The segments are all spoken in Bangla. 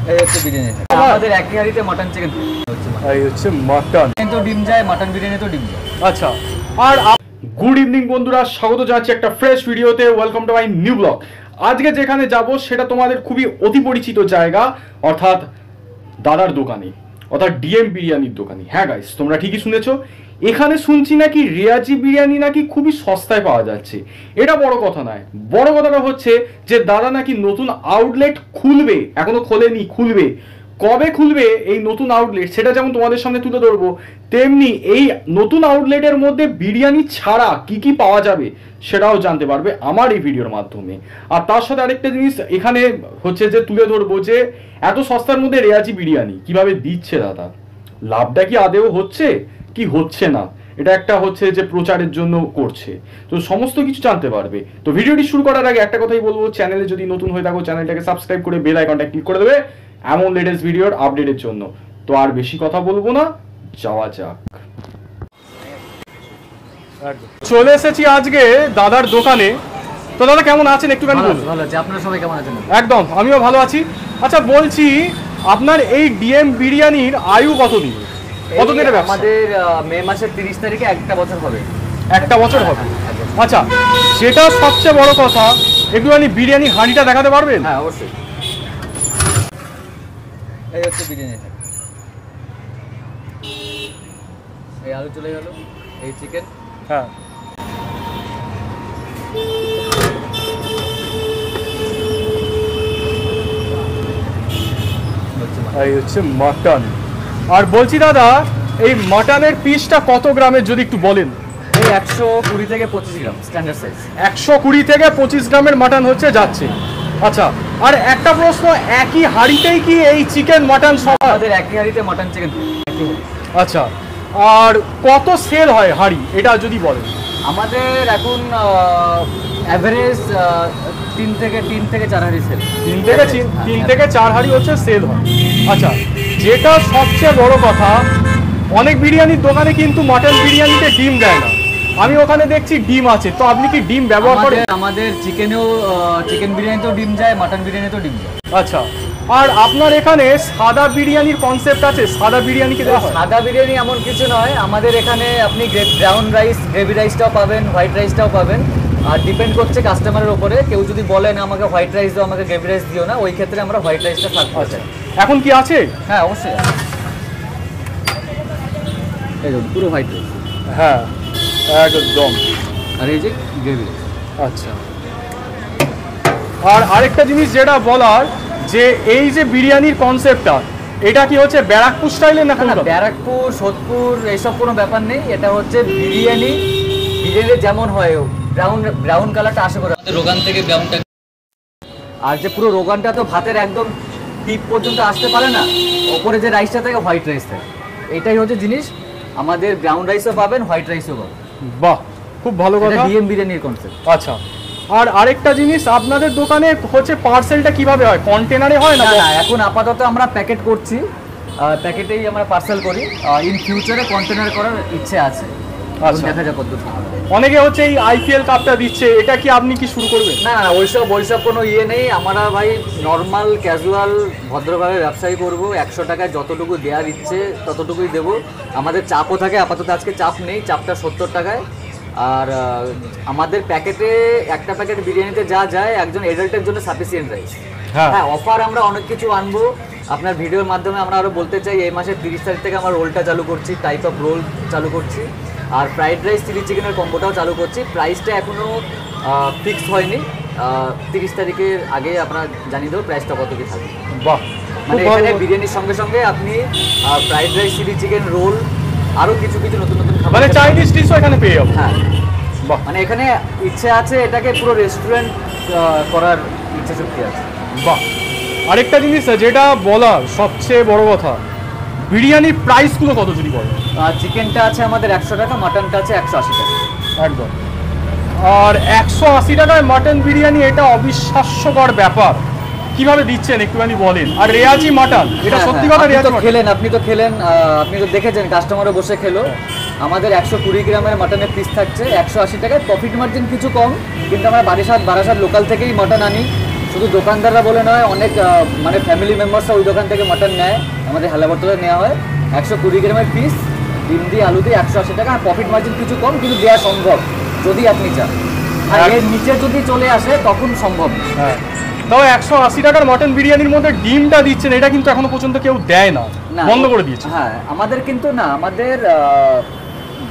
এই হচ্ছে বিরিয়ানি থাকে আমাদের একই হাঁড়িতে মটন চিকেন হচ্ছে এই হচ্ছে মটন তো ডিম যায় মটন বিরিয়ানি তো ডিম যায় আচ্ছা আর গুড ইভিনিং বন্ধুরা স্বাগত জানাচ্ছি একটা ফ্রেশ ভিডিওতে welcome to my new blog আজকে যেখানে যাব সেটা তোমাদের খুবই অতি পরিচিত জায়গা অর্থাৎ দাদার দোকানে অর্থাৎ ডিএম বিরিয়ানির দোকানে হ্যাঁ গাইস তোমরা ঠিকই শুনেছো এখানে শুনছি নাকি রেয়াজি বিরিয়ানি নাকি খুবই সস্তায় পাওয়া যাচ্ছে এটা বড় কথা নয় বড় কথাটা হচ্ছে যে দাদা নাকি নতুন আউটলেট খুলবে এখনো খোলেনি খুলবে কবে খুলবে এই নতুন আউটলেট সেটা যেমন তোমাদের সামনে তুলে ধরবো তেমনি এই নতুন আউটলেটের মধ্যে বিরিয়ানি ছাড়া কি কি পাওয়া যাবে সেটাও জানতে পারবে আমার এই ভিডিওর মাধ্যমে আর তার সাথে আরেকটা জিনিস এখানে হচ্ছে যে তুলে ধরবো যে এত সস্তার মধ্যে রেয়াজি বিরিয়ানি কিভাবে দিচ্ছে দাদা লাভটা কি আদেও হচ্ছে কি হচ্ছে না এটা একটা হচ্ছে যে প্রচারের জন্য করছে তো সমস্ত কিছু জানতে পারবে তো ভিডিওটি শুরু করার আগে একটা কথাই বলবো চ্যানেলে যদি নতুন হয়ে থাকো চ্যানেলটাকে সাবস্ক্রাইব করে বেল আইকনটা ক্লিক করে দেবে এমন লেটেস্ট ভিডিওর আপডেটের জন্য তো আর বেশি কথা বলবো না যাওয়া যাক চলে এসেছি আজকে দাদার দোকানে তো দাদা কেমন আছেন একটুখানি বলুন ভালো আছে আপনারা সবাই কেমন আছেন একদম আমিও ভালো আছি আচ্ছা বলছি আপনার এই ডিএম বিরিয়ানির আয়ু কতদিন কতদিনের ব্যবসা আমাদের মে মাসের 30 তারিখে একটা বছর হবে একটা বছর হবে আচ্ছা যেটা সবচেয়ে বড় কথা একটুখানি বিরিয়ানি হাঁড়িটা দেখাতে পারবেন হ্যাঁ অবশ্যই এই হচ্ছে বিরিয়ানি এই আলু চলে গেল এই চিকেন হ্যাঁ এই হচ্ছে মটন আর বলছি দাদা এই মটনের পিসটা কত গ্রামের যদি একটু বলেন এই 120 থেকে 25 গ্রাম স্ট্যান্ডার্ড সাইজ 120 থেকে 25 গ্রামের মটন হচ্ছে যাচ্ছে আচ্ছা আর একটা প্রশ্ন একই হাঁড়িতেই কি এই চিকেন মটন সব আমাদের একই হাঁড়িতে মটন চিকেন আচ্ছা আর কত সেল হয় হাঁড়ি এটা যদি বলেন আমাদের এখন অ্যাভারেজ 3 থেকে 4 হাঁড়ি সেল 3 থেকে 4 হাঁড়ি হচ্ছে সেল হয় আচ্ছা যেটা সবচেয়ে বড় কথা অনেক বিরিয়ানির দোকানে কিন্তু মটন বিরিয়ানিতে ডিম দেয় না আমি ওখানে দেখছি ডিম আছে তো আপনি কি ডিম ব্যবহার করেন আমাদের চিকেনেও চিকেন বিরিয়ানিতেও ডিম যায় মটন বিরিয়ানিতেও ডিম যায় আচ্ছা আর আপনার এখানে সাদা বিরিয়ানির কনসেপ্ট আছে সাদা বিরিয়ানি কি দেওয়া হয় সাদা বিরিয়ানি এমন কিছু নয় আমাদের এখানে আপনি ব্রাউন রাইস গ্রেভি রাইসটাও পাবেন হোয়াইট রাইসটাও পাবেন আর ডিপেন্ড করছে কাস্টমারের উপরে কেউ যদি বলেন আমাকে হোয়াইট রাইস দাও আমাকে গ্রেভি রাইস দিও না ওই ক্ষেত্রে আমরা হোয়াইট রাইসটা সার্ভ করছি এখন কি আছে হ্যাঁ অবশ্যই এই দেখুন পুরো হোয়াইট রাইস হ্যাঁ একদম আর এই যে গ্রেভি আচ্ছা আর আরেকটা জিনিস যেটা বলার যে এই যে বিরিয়ানির কনসেপ্টটা এটা কি হচ্ছে ব্যারাকপুর স্টাইলে না না ব্যারাকপুর সোদপুর এইসব কোনো ব্যাপার নেই এটা হচ্ছে বিরিয়ানি যেমন হয় ব্রাউন কালারটা আশা করি আমাদের রোগান থেকে ব্রাউনটা আর যে পুরো রোগানটা তো ভাতের একদম টিপ পর্যন্ত আসতে পারে না ওপরে যে রাইসটা থাকে হোয়াইট রাইস থাকে এটাই হচ্ছে জিনিস আমাদের ব্রাউন রাইসও পাবেন হোয়াইট রাইসও পাবেন বাহ খুব ভালো কথা ডিএম বিরিয়ানির কনসেপ্ট আচ্ছা আর আরেকটা জিনিস আপনাদের দোকানে হচ্ছে পার্সেলটা কিভাবে হয় কন্টেনারে হয় না এখন আপাতত আমরা প্যাকেট করছি প্যাকেটেই আমরা পার্সেল করি ইন ফিউচারে কন্টেনার করার ইচ্ছে আছে আচ্ছা দেখা যাক কত অনেকে হচ্ছে এই আইপিএল কাপটা দিচ্ছে এটা কি আপনি কি শুরু করবেন না না ওইসব কোনো ইয়ে নেই আমরা ভাই নর্মাল ক্যাজুয়াল ভদ্রভাবে ব্যবসায়ী করব 100 টাকায় যতটুকু দেওয়ার ইচ্ছে ততটুকুই দেব আমাদের চাপও থাকে আপাতত আজকে চাপ নেই চাপটা 70 টাকায় আর আমাদের প্যাকেটে একটা প্যাকেট বিরিয়ানিতে যা যায় একজন এডাল্টের জন্য সাফিসিয়েন্ট রাইস হ্যাঁ অফার আমরা অনেক কিছু আনবো আপনার ভিডিওর মাধ্যমে আমরা আরও বলতে চাই এই মাসের 30 তারিখ থেকে আমরা রোলটা চালু করছি টাইপ অফ রোল চালু করছি আর ফ্রাইড রাইস চিলি চিকেনের কম্বোটাও চালু করছি প্রাইসটা এখনও ফিক্স হয়নি 30 তারিখের আগে আপনারা জানিয়ে দেবো প্রাইসটা কত কি থাকবে বাহ মানে এখানে বিরিয়ানির সঙ্গে সঙ্গে আপনি fried rice chilli chicken roll আরও কিছু নতুন খাবার মানে চাইনিজ ডিশও এখানে পেয়ে যাবো হ্যাঁ মানে এখানে ইচ্ছে আছে এটাকে পুরো রেস্টুরেন্ট করার ইচ্ছে শক্তি আছে বাহ আরেকটা জিনিস যেটা বলার সবচেয়ে বড় কথা বিরিয়ানির প্রাইসগুলো কত যদি বলেন চিকেনটা আছে আমাদের 100 টাকা মাটনটা আছে 180 টাকা একদম আর 180 টাকায় মাটন বিরিয়ানি এটা অবিশ্বাস্যকর ব্যাপার কিভাবে দিচ্ছেন একটুখানি বলেন আর রেয়াজি মাটন এটা সত্যি কথা রেয়াজি আপনি তো খেলেন আপনি তো দেখেছেন কাস্টমারও বসে খেলো আমাদের 120 গ্রামের মাটনের পিস থাকছে 180 টাকায় প্রফিট মার্জিন কিছু কম কিন্তু আমরা বারাসাত লোকাল থেকেই মাটন আনি শুধু দোকানদাররা বলে নয়, অনেক মানে ফ্যামিলি মেম্বার্সরা ওই দোকান থেকে মাটন নেয়, আমাদের হেলাবরতলা নেওয়া হয়। 120 গ্রামের পিস, ডিম দিয়ে আলু দিয়ে 180 টাকা। আর প্রফিট মার্জিন কিছু কম, কিন্তু দেওয়া সম্ভব যদি আপনি চান। আর এর নিচে যদি চলে আসে তখন সম্ভব। হ্যাঁ, তাও 180 টাকার মটন বিরিয়ানির মধ্যে ডিমটা দিচ্ছেন, এটা কিন্তু এখনো পর্যন্ত কেউ দেয় না, বন্ধ করে দিয়েছে। হ্যাঁ, আমাদের কিন্তু না, আমাদের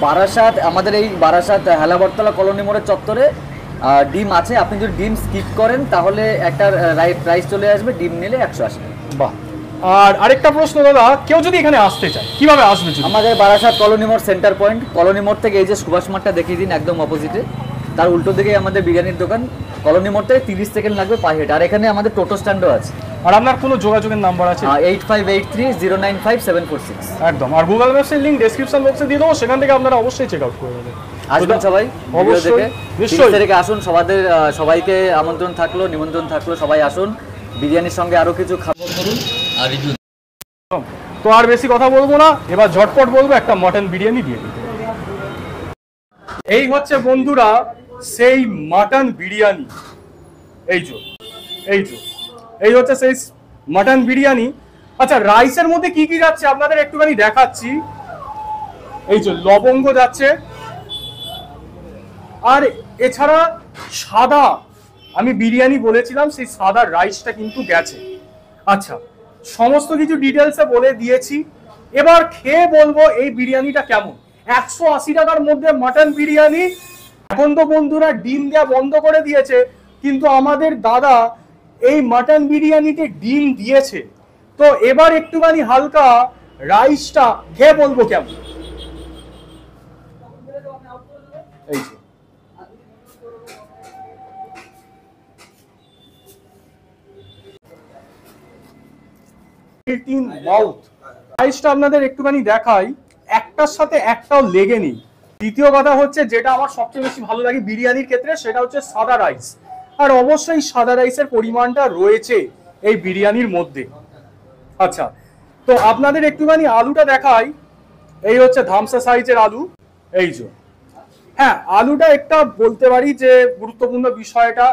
বারাসাত, আমাদের এই বারাসাত হেলাবরতলা কলোনি মোড়ের চত্বরে ডিম আছে। আপনি যদি ডিম স্কিপ করেন তাহলে একটা প্রাইস চলে আসবে, ডিম নিলে 180 টাকা। বাহ। আর আরেকটা প্রশ্ন দাদা, কেউ যদি এখানে আসতে চায় কিভাবে আসবে? আমাদের বারাসাত কলোনি মোড় সেন্টার পয়েন্ট, কলোনি মোড় থেকে এই যে সুভাষ মাঠটা দেখিয়ে দিন, একদম অপোজিটে, তার উল্টো দিকেই আমাদের বিরিয়ানির দোকান। কলোনি মোড় থেকে 30 সেকেন্ড লাগবে পায়ে হেঁটে। আর এখানে আমাদের টোটো স্ট্যান্ডও আছে। আর আপনার কোনো যোগাযোগের নাম্বার আছে? 8583095746। একদম। আর গুগল ম্যাপসের লিংক ডেসক্রিপশন বক্সে দিয়ে দেবো, সেখান থেকে আপনারা অবশ্যই চেক আউট করে নেবেন। আসবেন সবাই, অবশ্যই, নিশ্চয়ই থেকে আসুন। সবাইকে আমন্ত্রণ থাকলো, নিমন্ত্রণ থাকলো, সবাই আসুন। বিরিয়ানির সঙ্গে আরো কিছু খাবার করুন আর রিভিউ। তো আর বেশি কথা বলবো না, এবার ঝটপট বলবো একটা মটন বিরিয়ানি দিয়ে দিতে। এই হচ্ছে বন্ধুরা সেই মটন বিরিয়ানি। এই হচ্ছে সেই মটন বিরিয়ানি। আচ্ছা, রাইসের মধ্যে কি কি যাচ্ছে আপনাদের একটুখানি দেখাচ্ছি। এই যে লবঙ্গ যাচ্ছে, আর এছাড়া সাদা, আমি বিরিয়ানি বলেছিলাম, সেই সাদা রাইসটা কিন্তু গেছে। আচ্ছা, সমস্ত কিছু ডিটেলসে বলে দিয়েছি। এবার খেয়ে বলবো এই বিরিয়ানিটা কেমন। 180 টাকার মধ্যে মটন বিরিয়ানি। এখন তো বন্ধুরা ডিম দেওয়া বন্ধ করে দিয়েছে, কিন্তু আমাদের দাদা এই মটন বিরিয়ানিতে ডিম দিয়েছে। তো এবার একটুখানি হালকা রাইসটা খেয়ে বলবো কেমন। এই যে রাইসটা আপনাদের একটুখানি দেখাই, একটার সাথে একটাও লেগে নেই। দ্বিতীয় কথা হচ্ছে, যেটা আমার সবচেয়ে বেশি ভালো লাগে বিরিয়ানির ক্ষেত্রে, সেটা হচ্ছে সাদা রাইস। আর অবশ্যই সাদা রাইসের পরিমাণটা রয়েছে এই বিরিয়ানির মধ্যে। আচ্ছা, তো আপনাদের একটুখানি আলুটা দেখাই। এই হচ্ছে ধামসা সাইজের আলু। এই যে, হ্যাঁ, আলুটা একটা বলতে পারি যে গুরুত্বপূর্ণ বিষয়টা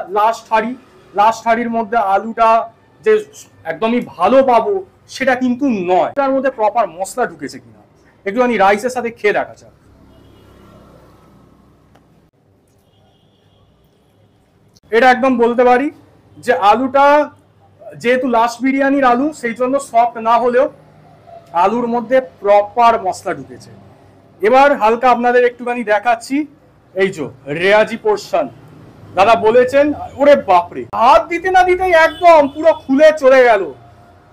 লাস্ট হাঁড়ির মধ্যে আলুটা যে একদমই ভালো পাবো সেটা কিন্তু নয়। তার মধ্যে প্রপার মশলা ঢুকেছে কিনা একটুখানি রাইসের সাথে খেয়ে দেখা যাক। এটা একদম বলতে পারি যে আলুটা যেহেতু লাস্ট বিরিয়ানির আলু, সেই জন্য সফট না হলেও আলুর মধ্যে প্রপার মশলা ঢুকেছে। এবার হালকা আপনাদের একটুখানি দেখাচ্ছি। এই যে রেয়াজি পোর্শন, দাদা বলেছেন, ওরে বাপরে, হাত দিতে না দিতেই একদম পুরো খুলে চলে গেল।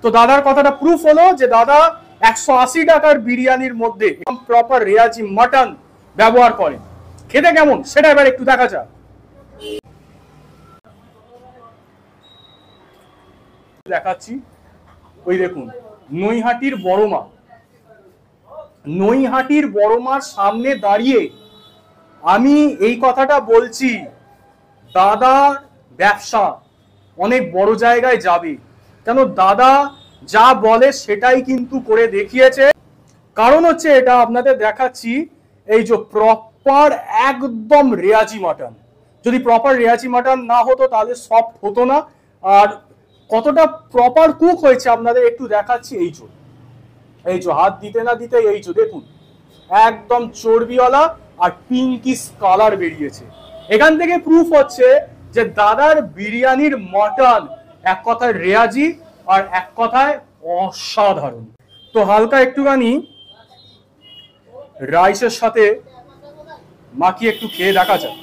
তো দাদার কথাটা প্রুফ হলো যে দাদা 180 টাকার বিরিয়ানির মধ্যে প্রপার রেয়াজি মটন ব্যবহার করেন। খেতে কেমন সেটা এবার একটু দেখা যাক। দেখাচ্ছি, ওই দেখুন নৈহাটির বড় মার সামনে দাঁড়িয়ে আমি এই কথাটা বলছি, দাদার ব্যবসা অনেক বড় জায়গায় যাবে। কেন, দাদা যা বলে সেটাই কিন্তু করে দেখিয়েছে। কারণ হচ্ছে এটা আপনাদের দেখাচ্ছি, এই যে প্রপার একদম রেয়াজি মাটন। যদি প্রপার রেয়াজি মাটন না হতো তাহলে সফট হতো না। আর কতটা প্রপার কুক হয়েছে আপনাদের একটু দেখাচ্ছি। এই যে হাত দিতে না দিতে এই যে দেখুন একদম চর্বিওয়ালা আর পিঙ্কিশ কালার বেরিয়েছে। এখান থেকে প্রুফ হচ্ছে যে দাদার বিরিয়ানির মটন এক কথায় রেয়াজি আর এক কথায় অসাধারণ। তো হালকা একটুখানি রাইসের সাথে মাখিয়ে একটু খেয়ে দেখা যায়।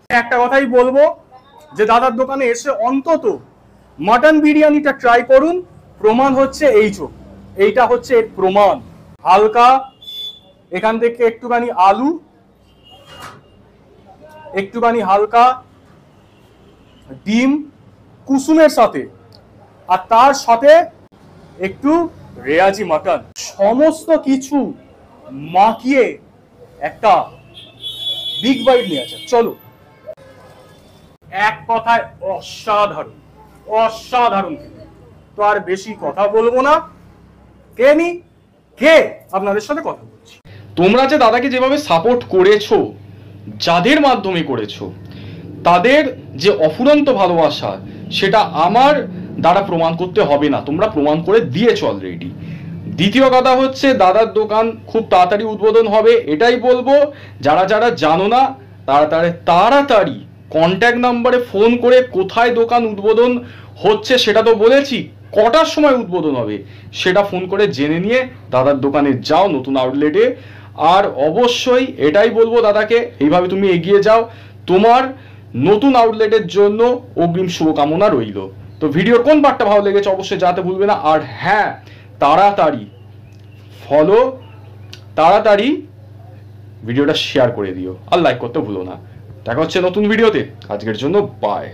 একটা কথাই বলবো যে দাদার দোকানে এসে অন্তত মটন বিরিয়ানিটা ট্রাই করুন। প্রমাণ হচ্ছে এইটা হচ্ছে এর প্রমাণ। হালকা এখান থেকে একটুখানি আলু, একটুখানি হালকা ডিম কুসুমের সাথে, আর তার সাথে একটু রেয়াজি মটন, সমস্ত কিছু মাখিয়ে একটা বিগ বাইট নিয়ে আছে। চলো, এক কথায় অসাধারণ। তো আর বেশি কথা বলবো না, কে আপনাদের সাথে কথা বলছি। তোমরা যে দাদাকে যেভাবে সাপোর্ট করেছো, যাদের মাধ্যমে করেছো তাদের যে অফুরন্ত ভালোবাসা সেটা আমার দ্বারা প্রমাণ করতে হবে না, তোমরা প্রমাণ করে দিয়েছো অলরেডি। দ্বিতীয় কথা হচ্ছে দাদার দোকান খুব তাড়াতাড়ি উদ্বোধন হবে, এটাই বলবো। যারা যারা জানো না তাড়াতাড়ি কন্ট্যাক্ট নাম্বারে ফোন করে কোথায় দোকান উদ্বোধন হচ্ছে সেটা তো বলেছি, কটার সময় উদ্বোধন হবে সেটা ফোন করে জেনে নিয়ে দাদার দোকানে যাও, নতুন আউটলেটে। আর অবশ্যই এটাই বলবো দাদাকে, এইভাবে তুমি এগিয়ে যাও, তোমার নতুন আউটলেটের জন্য অগ্রিম শুভকামনা রইল। তো ভিডিওর কোন পার্টটা ভালো লেগেছে অবশ্যই জানাতে ভুলবে না। আর হ্যাঁ, তাড়াতাড়ি ভিডিওটা শেয়ার করে দিও আর লাইক করতে ভুলো না। দেখা হচ্ছে নতুন ভিডিওতে, আজকের জন্য বাই।